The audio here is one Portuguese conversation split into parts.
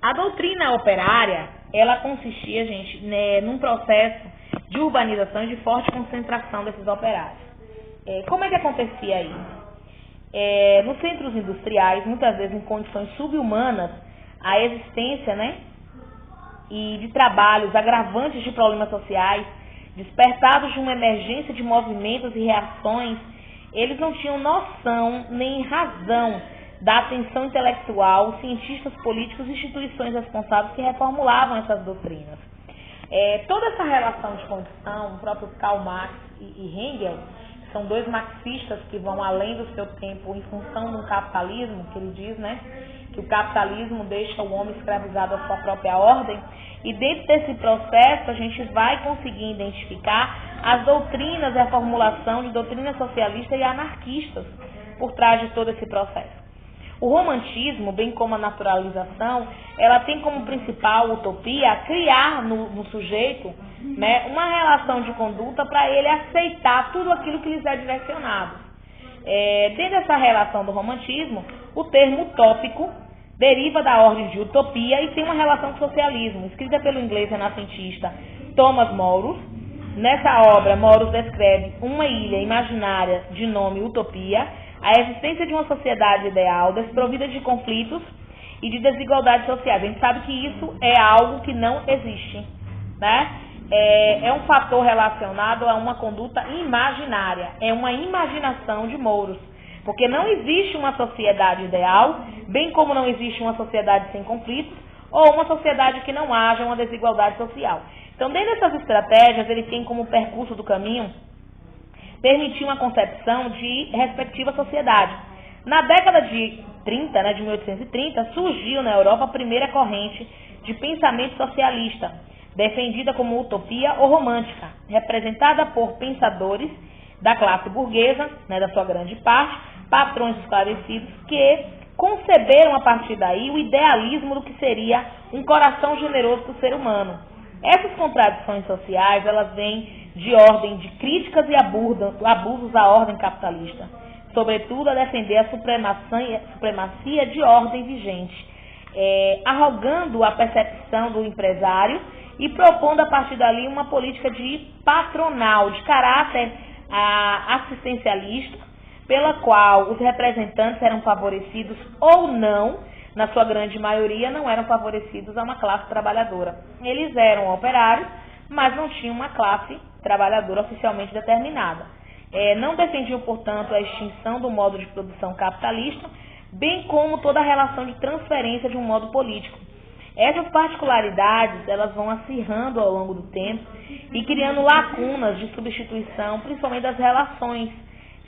A doutrina operária, ela consistia, gente, né, num processo de urbanização e de forte concentração desses operários. Como é que acontecia isso? Nos centros industriais, muitas vezes em condições subhumanas, a existência, né, e de trabalhos agravantes de problemas sociais, despertados de uma emergência de movimentos e reações, eles não tinham noção nem razão da atenção intelectual, cientistas políticos e instituições responsáveis que reformulavam essas doutrinas. Toda essa relação de condição, o próprio Karl Marx e Engels, são dois marxistas que vão além do seu tempo em função do capitalismo, que ele diz, né, que o capitalismo deixa o homem escravizado à sua própria ordem, e dentro desse processo a gente vai conseguir identificar as doutrinas e a formulação de doutrinas socialistas e anarquistas por trás de todo esse processo. O romantismo, bem como a naturalização, ela tem como principal utopia criar no sujeito, né, uma relação de conduta para ele aceitar tudo aquilo que lhes é direcionado. Dentro dessa relação do romantismo, o termo utópico deriva da ordem de utopia e tem uma relação com o socialismo, escrita pelo inglês renascentista Thomas Morus. Nessa obra, Morus descreve uma ilha imaginária de nome Utopia, a existência de uma sociedade ideal desprovida de conflitos e de desigualdades sociais. A gente sabe que isso é algo que não existe, né? É um fator relacionado a uma conduta imaginária, é uma imaginação de Morus, porque não existe uma sociedade ideal, bem como não existe uma sociedade sem conflitos, ou uma sociedade que não haja uma desigualdade social. Então, dentro dessas estratégias, ele tem como percurso do caminho permitir uma concepção de respectiva sociedade. Na década de 30, né, de 1830, surgiu na Europa a primeira corrente de pensamento socialista, defendida como utopia ou romântica, representada por pensadores da classe burguesa, né, da sua grande parte, patrões esclarecidos, que conceberam a partir daí o idealismo do que seria um coração generoso do ser humano. Essas contradições sociais, elas vêm de ordem de críticas e abusos à ordem capitalista, sobretudo a defender a supremacia de ordem vigente, arrogando a percepção do empresário e propondo a partir dali uma política de patronal, de caráter assistencialista, pela qual os representantes eram favorecidos ou não, na sua grande maioria, não eram favorecidos a uma classe trabalhadora. Eles eram operários, mas não tinham uma classe trabalhadora oficialmente determinada. Não defendiam, portanto, a extinção do modo de produção capitalista, bem como toda a relação de transferência de um modo político. Essas particularidades, elas vão acirrando ao longo do tempo e criando lacunas de substituição, principalmente das relações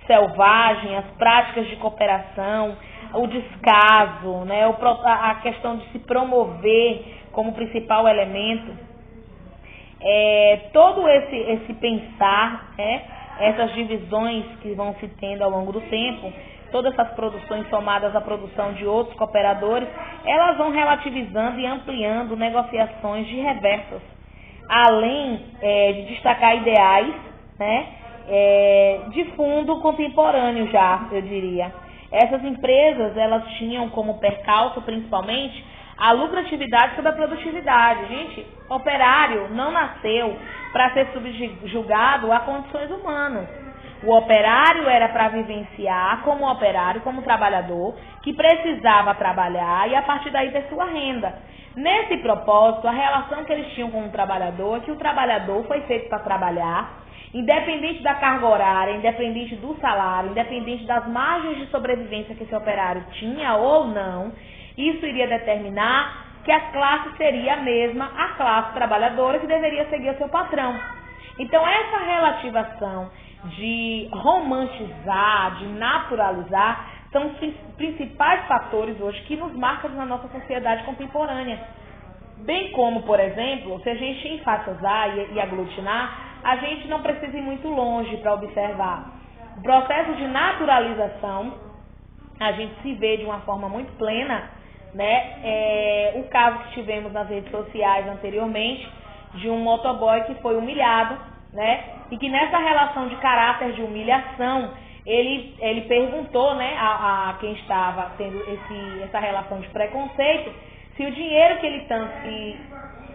selvagens, as práticas de cooperação, o descaso, né, a questão de se promover como principal elemento. Todo esse pensar, essas divisões que vão se tendo ao longo do tempo, todas essas produções somadas à produção de outros cooperadores, elas vão relativizando e ampliando negociações de reversas, além de destacar ideais, né, de fundo contemporâneo já, eu diria. Essas empresas, elas tinham como percalço, principalmente, a lucratividade sobre a produtividade. Gente, operário não nasceu para ser subjugado a condições humanas. O operário era para vivenciar como operário, como trabalhador, que precisava trabalhar e a partir daí ter sua renda. Nesse propósito, a relação que eles tinham com o trabalhador é que o trabalhador foi feito para trabalhar, independente da carga horária, independente do salário, independente das margens de sobrevivência que esse operário tinha ou não, isso iria determinar que a classe seria a mesma, a classe trabalhadora que deveria seguir o seu patrão. Então, essa relativação de romantizar, de naturalizar, são os principais fatores hoje que nos marcam na nossa sociedade contemporânea. Bem como, por exemplo, se a gente enfatizar e aglutinar, a gente não precisa ir muito longe para observar. O processo de naturalização, a gente se vê de uma forma muito plena, né? O caso que tivemos nas redes sociais anteriormente, de um motoboy que foi humilhado, né? E que nessa relação de caráter de humilhação, ele perguntou, né, a quem estava tendo essa relação de preconceito, Se o dinheiro que ele tanto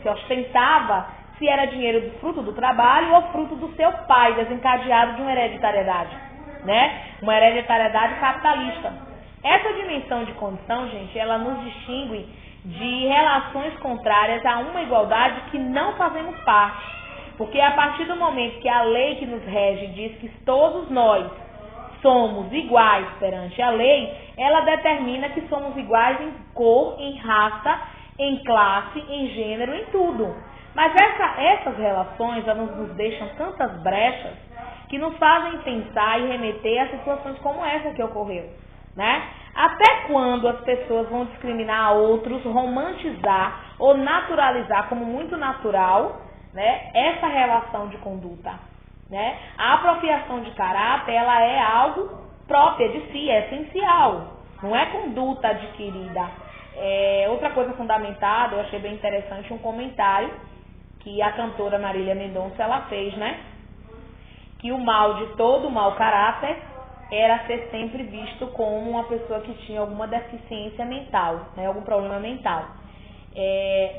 se ostentava, se era dinheiro do fruto do trabalho ou fruto do seu pai, desencadeado de uma hereditariedade, né? Uma hereditariedade capitalista. Essa dimensão de condição, gente, ela nos distingue de relações contrárias a uma igualdade que não fazemos parte. Porque a partir do momento que a lei que nos rege diz que todos nós somos iguais perante a lei, ela determina que somos iguais em cor, em raça, em classe, em gênero, em tudo. Mas essas relações, elas nos deixam tantas brechas que nos fazem pensar e remeter a situações como essa que ocorreu, né? Até quando as pessoas vão discriminar a outros, romantizar ou naturalizar como muito natural, né, essa relação de conduta, né? A apropriação de caráter, ela é algo própria de si, é essencial, não é conduta adquirida. Outra coisa fundamentada, eu achei bem interessante um comentário que a cantora Marília Mendonça ela fez, né? Que o mal de todo mau caráter era ser sempre visto como uma pessoa que tinha alguma deficiência mental, né? Algum problema mental.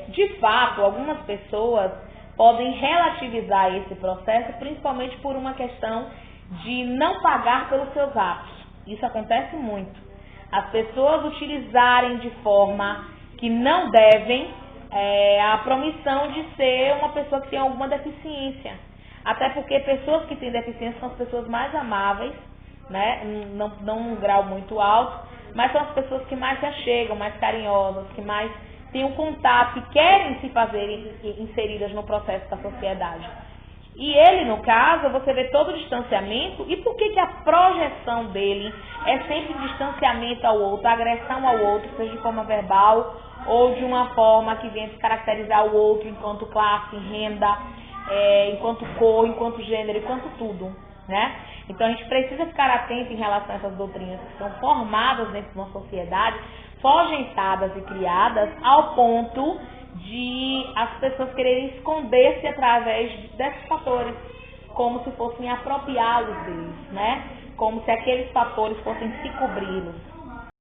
De fato, algumas pessoas podem relativizar esse processo, principalmente por uma questão de não pagar pelos seus atos. Isso acontece muito. As pessoas utilizarem de forma que não devem a promissão de ser uma pessoa que tem alguma deficiência. Até porque pessoas que têm deficiência são as pessoas mais amáveis, né? Não num grau muito alto, mas são as pessoas que mais se achegam, mais carinhosas, que mais têm um contato, que querem se fazer inseridas no processo da sociedade. E ele, no caso, você vê todo o distanciamento. E por que a projeção dele é sempre distanciamento ao outro, agressão ao outro, seja de forma verbal ou de uma forma que venha descaracterizar o outro enquanto classe, renda, enquanto cor, enquanto gênero, enquanto tudo, né? Então a gente precisa ficar atento em relação a essas doutrinas que são formadas dentro de uma sociedade, fogentadas e criadas ao ponto de as pessoas quererem esconder-se através desses fatores, como se fossem apropriá-los deles, né? Como se aqueles fatores fossem se cobri-los.